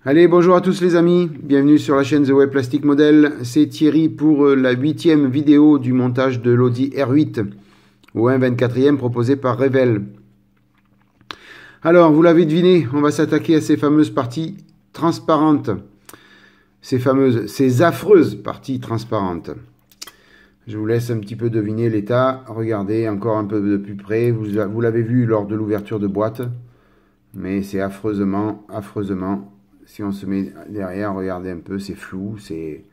Allez, bonjour à tous les amis, bienvenue sur la chaîne The Web Plastic Model. C'est Thierry pour la 8e vidéo du montage de l'Audi R8 au 1/24e proposé par Revell. Alors, vous l'avez deviné, on va s'attaquer à ces fameuses parties transparentes, ces affreuses parties transparentes. Je vous laisse un petit peu deviner l'état. Regardez encore un peu de plus près, vous l'avez vu lors de l'ouverture de boîte, mais c'est affreusement. Si on se met derrière, regardez un peu, c'est flou, c'est...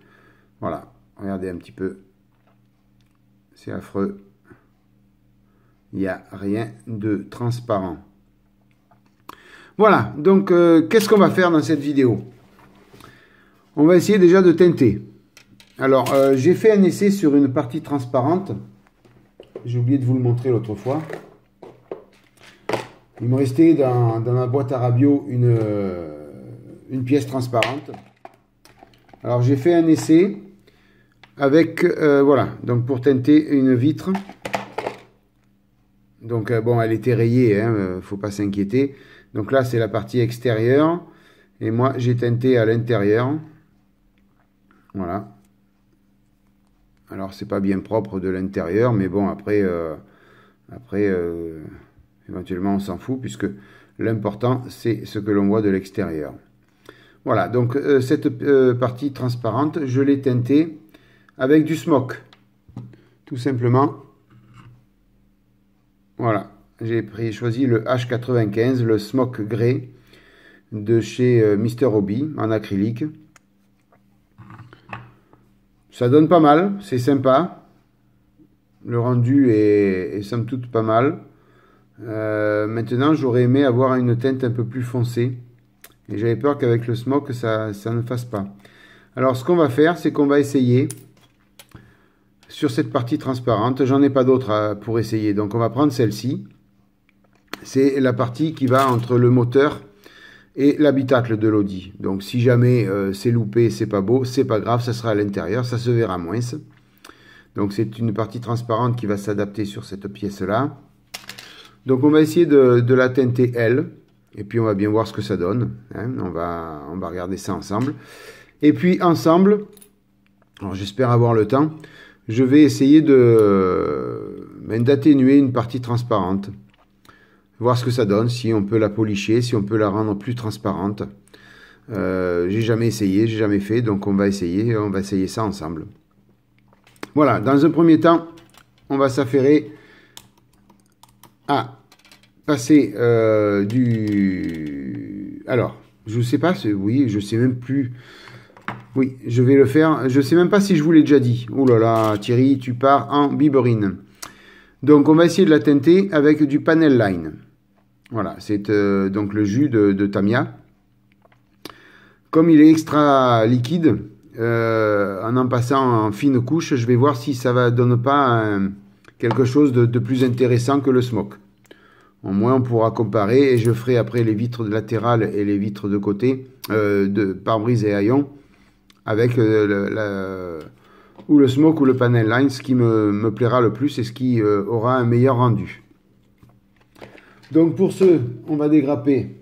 Voilà, regardez un petit peu. C'est affreux. Il n'y a rien de transparent. Voilà, donc qu'est-ce qu'on va faire dans cette vidéo? On va essayer déjà de teinter. Alors, j'ai fait un essai sur une partie transparente. J'ai oublié de vous le montrer l'autre fois. Il me restait dans ma boîte à Rabio une pièce transparente. Alors j'ai fait un essai avec voilà, donc pour teinter une vitre. Donc bon, elle était rayée, hein, faut pas s'inquiéter. Donc là c'est la partie extérieure et moi j'ai teinté à l'intérieur. Voilà. Alors c'est pas bien propre de l'intérieur, mais bon après éventuellement on s'en fout puisque l'important c'est ce que l'on voit de l'extérieur. Voilà, donc cette partie transparente, je l'ai teintée avec du smoke. Tout simplement. Voilà, j'ai choisi le H95, le smoke grey de chez Mr. Hobby en acrylique. Ça donne pas mal, c'est sympa. Le rendu est somme toute pas mal. Maintenant, j'aurais aimé avoir une teinte un peu plus foncée. Et j'avais peur qu'avec le smoke, ça ne fasse pas. Alors, ce qu'on va faire, c'est qu'on va essayer sur cette partie transparente. J'en ai pas d'autre pour essayer. Donc, on va prendre celle-ci. C'est la partie qui va entre le moteur et l'habitacle de l'Audi. Donc, si jamais c'est loupé, c'est pas beau, c'est pas grave, ça sera à l'intérieur, ça se verra moins. Donc, c'est une partie transparente qui va s'adapter sur cette pièce-là. Donc, on va essayer de la teinter elle. Et puis on va bien voir ce que ça donne. Hein. On va regarder ça ensemble. Et puis ensemble, alors j'espère avoir le temps, je vais essayer d'atténuer une partie transparente. Voir ce que ça donne, si on peut la policher, si on peut la rendre plus transparente. J'ai jamais essayé, j'ai jamais fait, donc on va essayer ça ensemble. Voilà, dans un premier temps, on va s'affairer à passer alors je sais pas, oui, je sais même plus, oui, je vais le faire, je sais même pas si je vous l'ai déjà dit. Oh là là, Thierry, tu pars en biberine. Donc on va essayer de la teinter avec du Panel Line. Voilà, c'est donc le jus de Tamiya. Comme il est extra liquide, en passant en fine couche, je vais voir si ça donne pas quelque chose de plus intéressant que le smoke. Au moins, on pourra comparer et je ferai après les vitres latérales et les vitres de côté, de pare-brise et haillons, avec ou le smoke ou le Panel Line, ce qui me plaira le plus et ce qui aura un meilleur rendu. Donc pour ce, on va dégrapper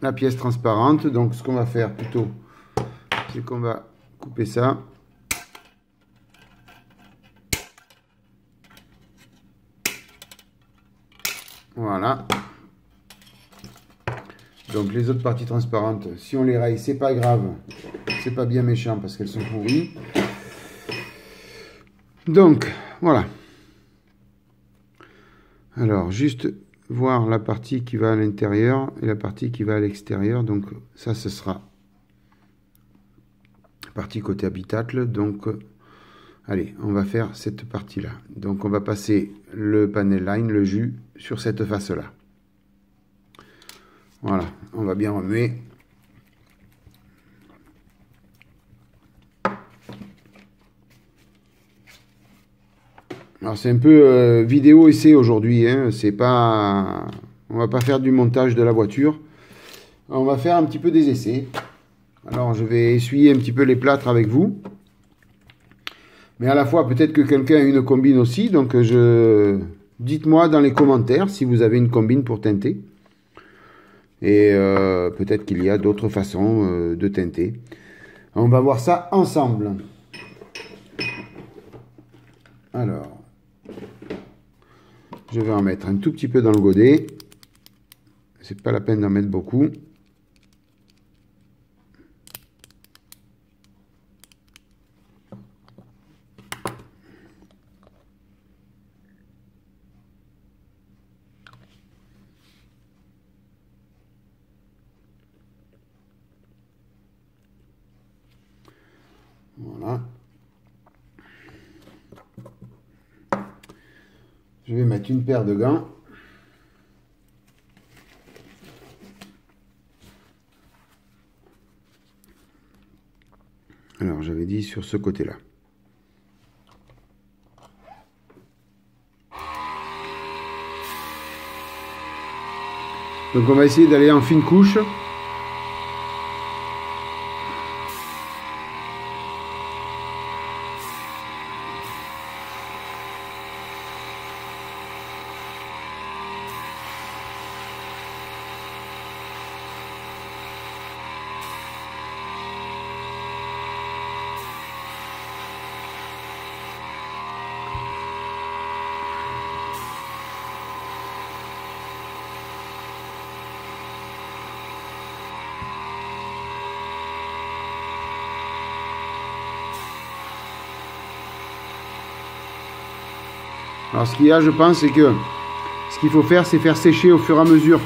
la pièce transparente. Donc ce qu'on va faire plutôt, c'est qu'on va couper ça. Voilà. Donc les autres parties transparentes, si on les raye, c'est pas grave. C'est pas bien méchant parce qu'elles sont pourries. Donc, voilà. Alors, juste voir la partie qui va à l'intérieur et la partie qui va à l'extérieur. Donc, ça, ce sera partie côté habitacle. Donc, allez, on va faire cette partie-là. Donc, on va passer le panel line, le jus, sur cette face-là. Voilà, on va bien remuer. Alors, c'est un peu vidéo essai aujourd'hui, hein. C'est pas... On va pas faire du montage de la voiture. On va faire un petit peu des essais. Alors, je vais essuyer un petit peu les plâtres avec vous. Mais à la fois, peut-être que quelqu'un a une combine aussi. Donc, dites-moi dans les commentaires si vous avez une combine pour teinter. Et peut-être qu'il y a d'autres façons de teinter. On va voir ça ensemble. Alors, je vais en mettre un tout petit peu dans le godet. C'est pas la peine d'en mettre beaucoup. Voilà. Je vais mettre une paire de gants. Alors, j'avais dit sur ce côté-là. Donc, on va essayer d'aller en fine couche. Alors, ce qu'il y a, je pense, c'est que ce qu'il faut faire, c'est faire sécher au fur et à mesure.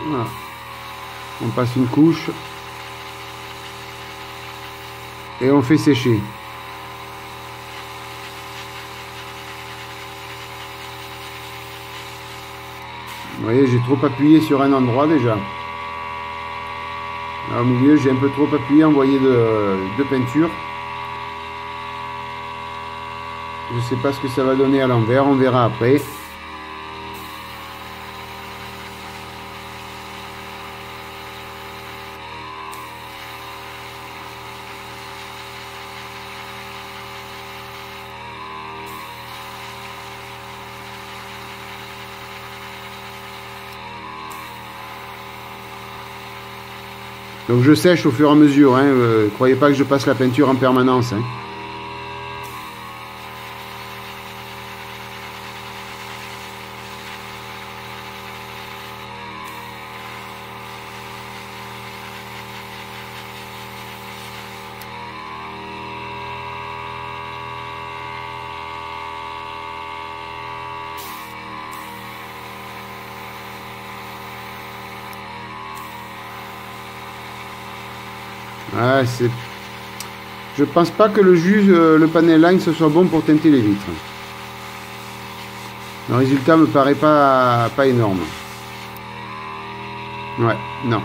Voilà. On passe une couche et on fait sécher. Vous voyez, j'ai trop appuyé sur un endroit déjà. Là, au milieu, j'ai un peu trop appuyé, envoyé de peinture. Je ne sais pas ce que ça va donner à l'envers, on verra après. Donc je sèche au fur et à mesure, hein. Croyez pas que je passe la peinture en permanence, hein. Ah, je pense pas que le panel line ce soit bon pour teinter les vitres. Le résultat me paraît pas énorme. Ouais, non.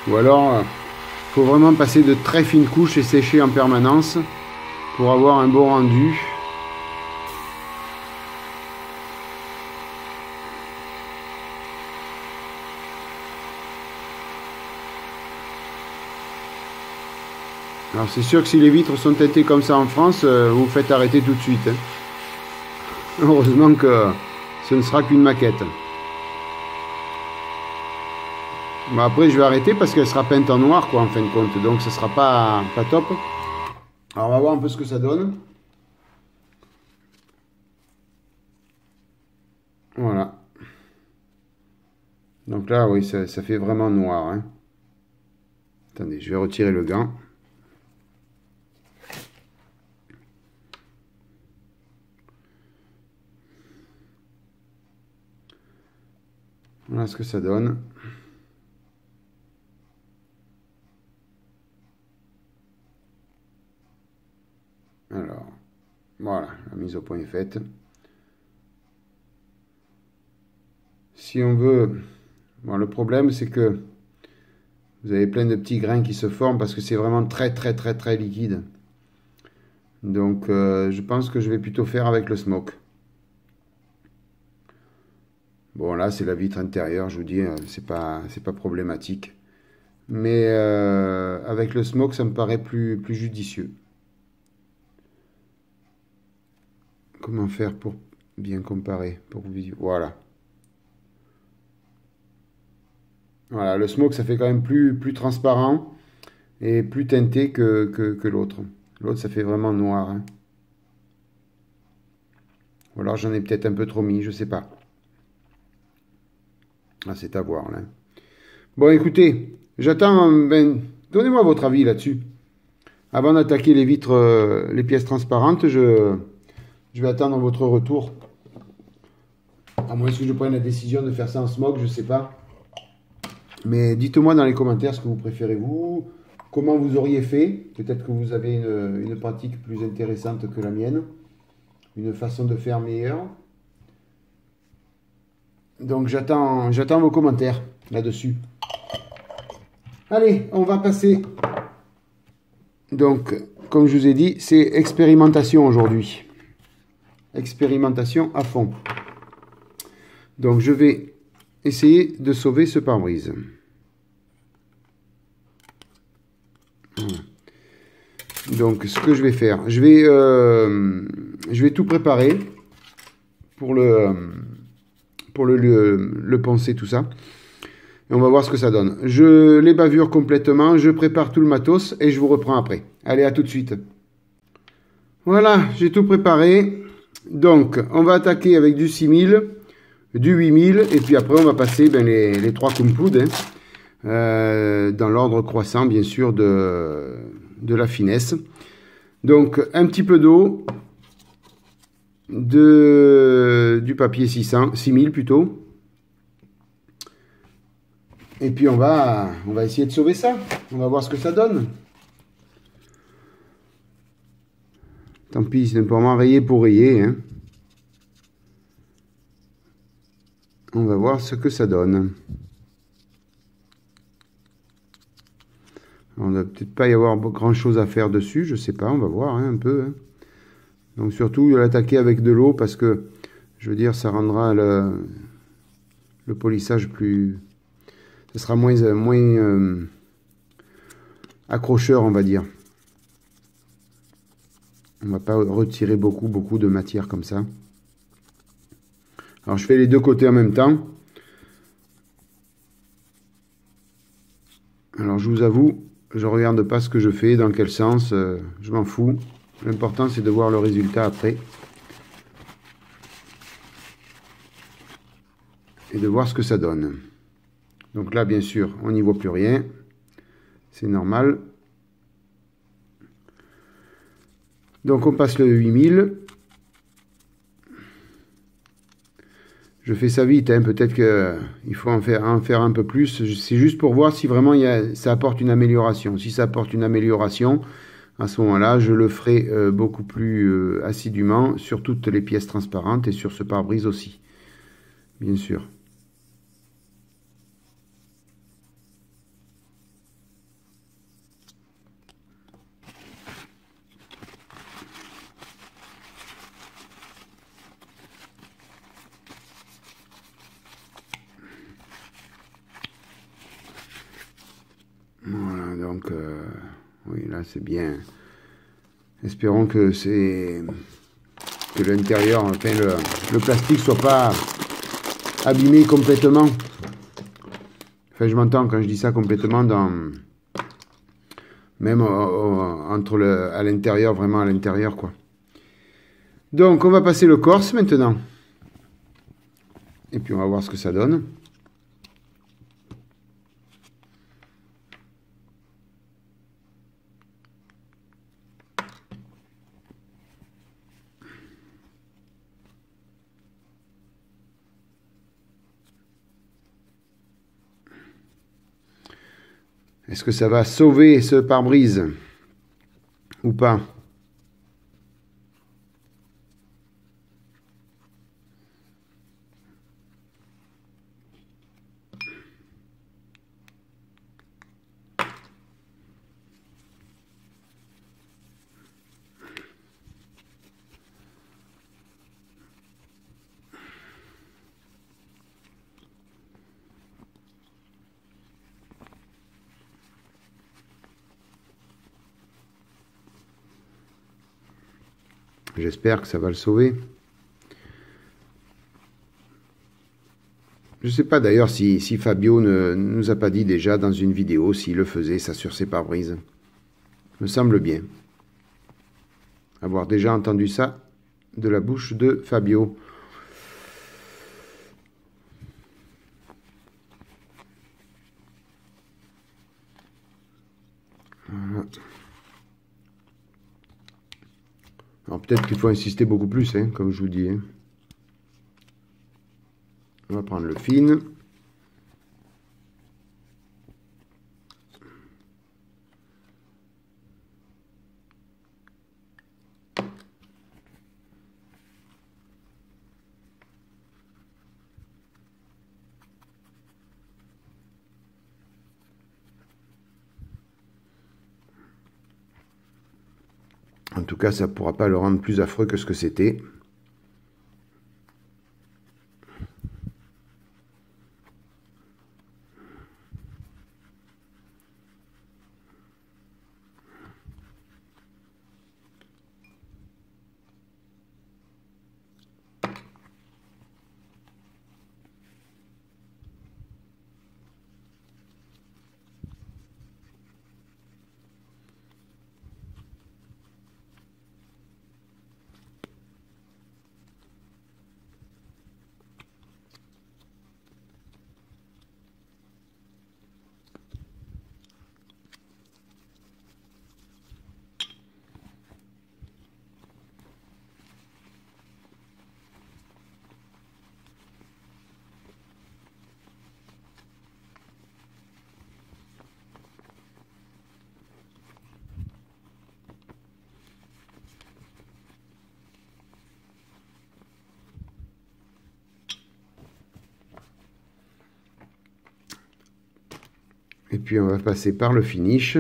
Ou alors, faut vraiment passer de très fines couches et sécher en permanence pour avoir un bon rendu. Alors c'est sûr que si les vitres sont teintées comme ça en France, vous vous faites arrêter tout de suite. Hein. Heureusement que ce ne sera qu'une maquette. Bon, après je vais arrêter parce qu'elle sera peinte en noir quoi en fin de compte. Donc ce sera pas top. Alors on va voir un peu ce que ça donne. Voilà. Donc là oui ça fait vraiment noir. Hein. Attendez, je vais retirer le gant. Voilà ce que ça donne. Alors, voilà, la mise au point est faite. Si on veut... Bon, le problème, c'est que vous avez plein de petits grains qui se forment parce que c'est vraiment très liquide. Donc, je pense que je vais plutôt faire avec le smoke. Bon, là, c'est la vitre intérieure, je vous dis, c'est pas problématique. Mais avec le smoke, ça me paraît plus judicieux. Comment faire pour bien comparer pour voilà. Voilà, le smoke, ça fait quand même plus transparent et plus teinté que l'autre. L'autre, ça fait vraiment noir. Hein. Ou alors j'en ai peut-être un peu trop mis, je sais pas. Ah, c'est à voir là. Bon, écoutez, j'attends. Ben, donnez-moi votre avis là-dessus. Avant d'attaquer les vitres, les pièces transparentes, je vais attendre votre retour. À moins que je prenne la décision de faire ça en smoke, je sais pas. Mais dites-moi dans les commentaires ce que vous préférez vous, comment vous auriez fait. Peut-être que vous avez une pratique plus intéressante que la mienne, une façon de faire meilleure. Donc j'attends vos commentaires là-dessus. Allez, on va passer. Donc, comme je vous ai dit, c'est expérimentation aujourd'hui. Expérimentation à fond. Donc je vais essayer de sauver ce pare-brise. Donc ce que je vais faire, je vais tout préparer pour le poncer, tout ça. Et on va voir ce que ça donne. Je les bavure complètement, je prépare tout le matos et je vous reprends après. Allez, à tout de suite. Voilà, j'ai tout préparé. Donc, on va attaquer avec du 6000, du 8000 et puis après on va passer les 3 compoudres. Dans l'ordre croissant, bien sûr, de la finesse. Donc, un petit peu d'eau, du papier 6000 plutôt. Et puis, on va essayer de sauver ça. On va voir ce que ça donne. Tant pis, c'est simplement rayer pour rayer. Hein. On va voir ce que ça donne. On ne va peut-être pas y avoir grand chose à faire dessus, je sais pas, on va voir hein, un peu. Hein. Donc surtout l'attaquer avec de l'eau parce que je veux dire ça rendra le polissage plus, ce sera moins accrocheur on va dire. On va pas retirer beaucoup de matière comme ça. Alors je fais les deux côtés en même temps. Alors je vous avoue, je regarde pas ce que je fais, dans quel sens, je m'en fous. L'important c'est de voir le résultat après. Et de voir ce que ça donne. Donc là bien sûr, on n'y voit plus rien. C'est normal. Donc on passe le 8000. Je fais ça vite, hein. Peut-être qu'il faut en faire un peu plus. C'est juste pour voir si vraiment ça apporte une amélioration. Si ça apporte une amélioration, à ce moment-là, je le ferai beaucoup plus assidûment sur toutes les pièces transparentes et sur ce pare-brise aussi, bien sûr. là, c'est bien. Espérons que l'intérieur, enfin, le plastique soit pas abîmé complètement. Enfin, je m'entends quand je dis ça complètement même à l'intérieur, vraiment à l'intérieur, quoi. Donc, on va passer le corse maintenant. Et puis, on va voir ce que ça donne. Est-ce que ça va sauver ce pare-brise ou pas? J'espère que ça va le sauver. Je ne sais pas d'ailleurs si Fabio ne nous a pas dit déjà dans une vidéo s'il le faisait, ça, sur ses pare-brises. Me semble bien. Avoir déjà entendu ça de la bouche de Fabio. Voilà. Alors peut-être qu'il faut insister beaucoup plus, hein, comme je vous dis. Hein. On va prendre le fine. En tout cas, ça ne pourra pas le rendre plus affreux que ce que c'était. Et puis on va passer par le finish.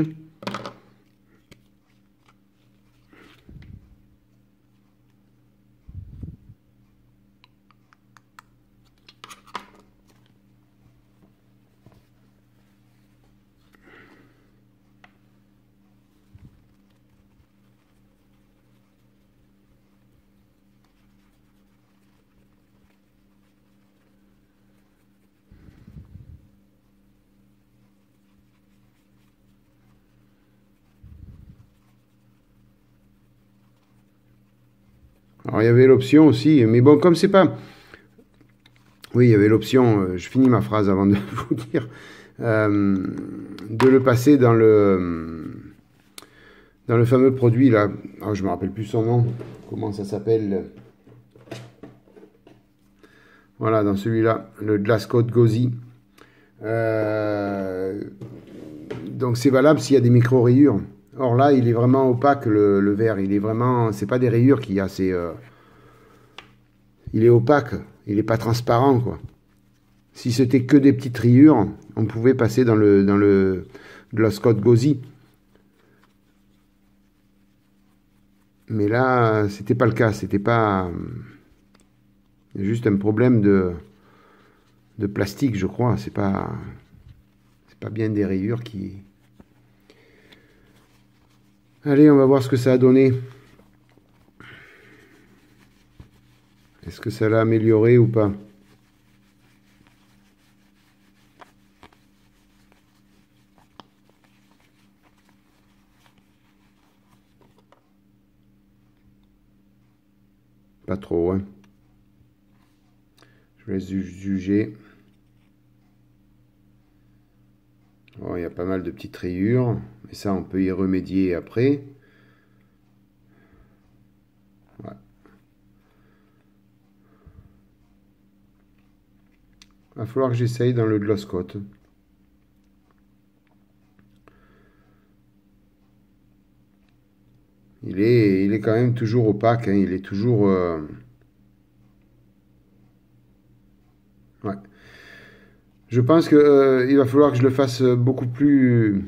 Alors, il y avait l'option aussi, mais bon, comme c'est pas... Oui, il y avait l'option, je finis ma phrase avant de vous dire, de le passer dans le fameux produit, là. Alors, je me rappelle plus son nom. Comment ça s'appelle? Voilà, dans celui-là, le Glass Coat Gauzy. Donc, c'est valable s'il y a des micro-rayures. Or là, il est vraiment opaque, le verre. Il est vraiment... C'est pas des rayures qu'il y a, c'est... il est opaque. Il n'est pas transparent, quoi. Si c'était que des petites rayures, on pouvait passer dans le Glass Coat Gauzy. Mais là, c'était pas le cas. C'était pas... juste un problème de plastique, je crois. C'est pas bien des rayures qui Allez, on va voir ce que ça a donné. Est-ce que ça l'a amélioré ou pas? Pas trop, hein. Je laisse juger. Oh, il y a pas mal de petites rayures, mais ça, on peut y remédier après. Ouais. Il va falloir que j'essaye dans le gloss coat. Il est quand même toujours opaque, hein, il est toujours... Ouais. Je pense que il va falloir que je le fasse beaucoup plus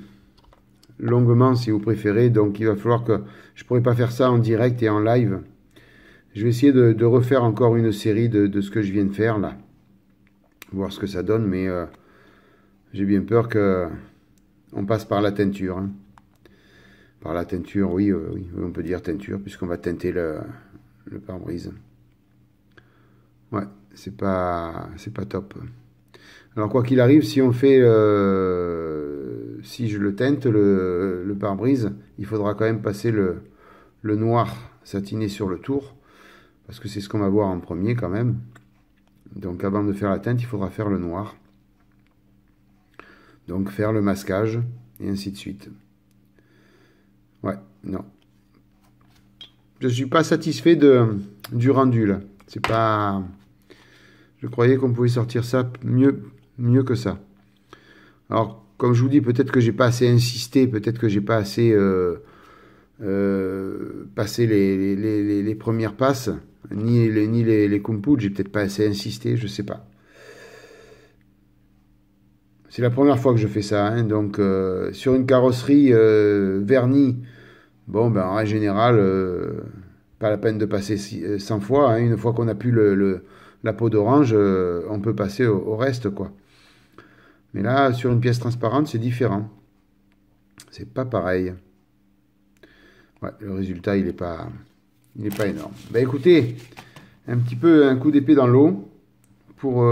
longuement, si vous préférez. Donc, il va falloir que... Je pourrais pas faire ça en direct et en live. Je vais essayer de refaire encore une série de ce que je viens de faire, là. Voir ce que ça donne, mais j'ai bien peur que on passe par la teinture, hein. Par la teinture, oui, on peut dire teinture, puisqu'on va teinter le pare-brise. Ouais, c'est pas top. Alors, quoi qu'il arrive, si on fait, si je le teinte, le pare-brise, il faudra quand même passer le noir satiné sur le tour, parce que c'est ce qu'on va voir en premier quand même. Donc, avant de faire la teinte, il faudra faire le noir. Donc, faire le masquage, et ainsi de suite. Ouais, non. Je suis pas satisfait du rendu, là. C'est pas... Je croyais qu'on pouvait sortir ça mieux que ça. Alors, comme je vous dis, peut-être que j'ai pas assez insisté, peut-être que j'ai pas assez passé les premières passes, ni les kumputs, j'ai peut-être pas assez insisté, je sais pas. C'est la première fois que je fais ça, hein, donc sur une carrosserie vernie, bon, ben en règle générale, pas la peine de passer 100 fois, hein, une fois qu'on a pu la peau d'orange, on peut passer au reste, quoi. Mais là, sur une pièce transparente, c'est différent. C'est pas pareil. Ouais, le résultat, il est pas énorme. Ben écoutez, un petit peu un coup d'épée dans l'eau pour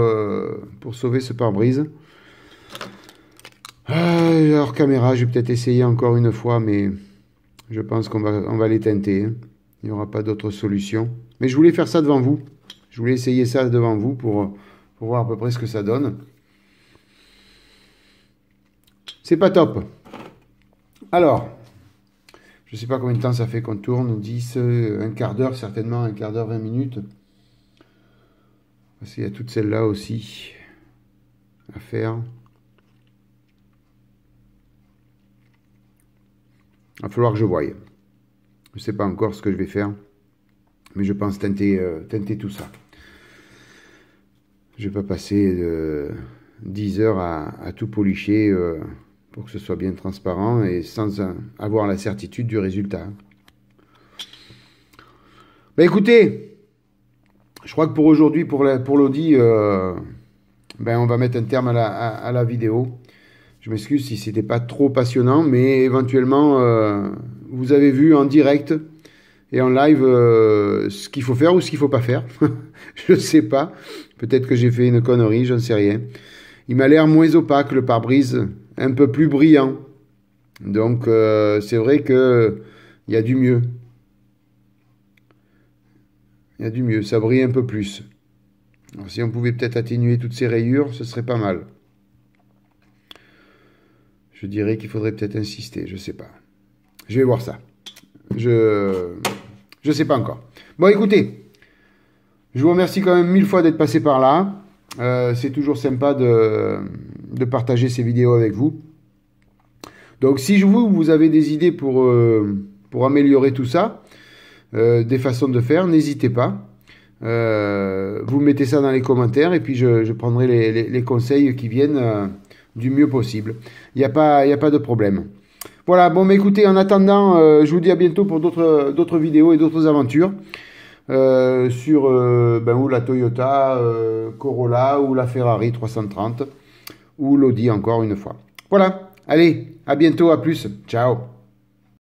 sauver ce pare-brise. Hors caméra, je vais peut-être essayer encore une fois, mais je pense qu'on va les teinter, hein. Il n'y aura pas d'autre solution. Mais je voulais faire ça devant vous. Je voulais essayer ça devant vous pour voir à peu près ce que ça donne. C'est pas top. Alors, je ne sais pas combien de temps ça fait qu'on tourne. 10, un quart d'heure certainement, un quart d'heure, 20 minutes. Parce qu'il y a toutes celles-là aussi à faire. Il va falloir que je voie. Je ne sais pas encore ce que je vais faire. Mais je pense teinter tout ça. Je ne vais pas passer 10 heures à tout policher pour que ce soit bien transparent et sans avoir la certitude du résultat. Ben écoutez, je crois que pour aujourd'hui, pour l'audi, ben on va mettre un terme à la vidéo. Je m'excuse si c'était pas trop passionnant, mais éventuellement, vous avez vu en direct et en live ce qu'il faut faire ou ce qu'il faut pas faire. Je ne sais pas. Peut-être que j'ai fait une connerie, je ne sais rien. Il m'a l'air moins opaque, le pare-brise, un peu plus brillant. Donc, c'est vrai qu'il y a du mieux. Il y a du mieux, ça brille un peu plus. Alors, si on pouvait peut-être atténuer toutes ces rayures, ce serait pas mal. Je dirais qu'il faudrait peut-être insister, je sais pas. Je vais voir ça. Je sais pas encore. Bon, écoutez, je vous remercie quand même 1000 fois d'être passé par là. C'est toujours sympa de partager ces vidéos avec vous. Donc, si vous avez des idées pour améliorer tout ça, des façons de faire, n'hésitez pas. Vous mettez ça dans les commentaires et puis je prendrai les conseils qui viennent du mieux possible. Il n'y a pas de problème. Voilà, bon, mais écoutez, en attendant, je vous dis à bientôt pour d'autres vidéos et d'autres aventures sur ou la Toyota Corolla ou la Ferrari 330 ou l'Audi encore une fois. Voilà, allez, à bientôt, à plus, ciao.